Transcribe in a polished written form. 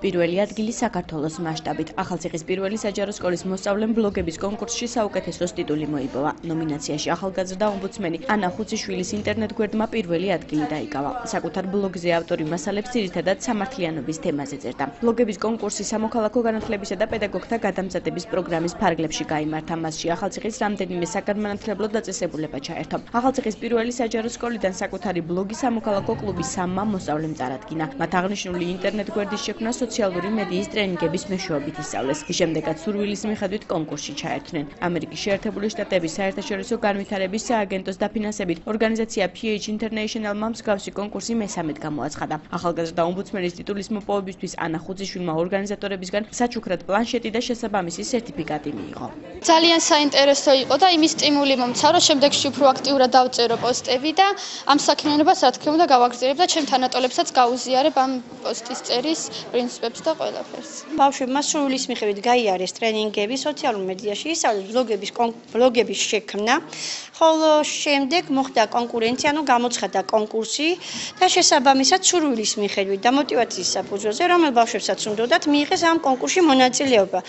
პირველი ადგილი საქართველოს მასშტაბით. ახალციხის პირველი საჯარო სკოლის მოსწავლემ ბლოგების კონკურსში საუკეთესოს ტიტული მოიპოვა. ნომინაციაში ახალგაზრდა ომბუდსმენი ანა ხუციშვილის ინტერნეტ გვერდმა პირველი ადგილი დაიკავა. საკუთარ ბლოგზე ავტორი მასალებს ძირითადად სამართლიანობის თემაზე წერდა. ბლოგების კონკურსი სამოქალაქო განათლებისა და პედაგოგთა გადამზადების პროგრამის ფარგლებში გაიმართა. მასში ახალციხის რამდენიმე საგანმანათლებლო დაწესებულება ჩაერთო. ახალციხის პირველი საჯარო სკოლიდან საკუთარი ბლოგი სამოქალაქო კლუბის 3 მოსწავლემ წარადგინა. მათ აღნიშნული ინტერნეტ გვერდის შექმნა სოციალური მედიის ტრენინგების მეშვეობით ისწავლეს. შემდეგაც სურვილის მიხედვით კონკურსში ჩაერთვნენ. ამერიკის შეერთებული შტატების საერთაშორისო განვითარების სააგენტოს დაფინანსებით ორგანიზაცია PH International-მა მსგავსი კონკურსი მესამედ გამოაცხადა. ახალგაზრდა ომბუდსმენის ტიტულის მოპოვებისთვის ანა ხუციშვილმა ორგანიზატორებისგან საჩუქრად პლანშეტი და შესაბამისი სერტიფიკატი მიიღო. ძალიან საინტერესო იყო და იმის სტიმული მომცა, რომ შემდეგში უფრო აქტიურად დავწერო პოსტები და ამ საქმიანობას რა თქმა უნდა გავაგრძელებ და ჩემ თანატოლებსაც გაუზიარებ ამ პოსტის წერის პრინციპებს და ყველაფერს. ბავშვებმა სურვილის მიხედვით გაიარეს ტრენინგები სოციალურ მედიაში, ისწავლეს ბლოგების შექმნა, ხოლო შემდეგ მოხდა კონკურენცია, გამოცხადდა კონკურსი და შესაბამისად სურვილის მიხედვით და მოტივაციის საფუძველზე, რომელ ბავშვებსაც უნდათ მიიღეს ამ კონკურსში მონაწილეობა.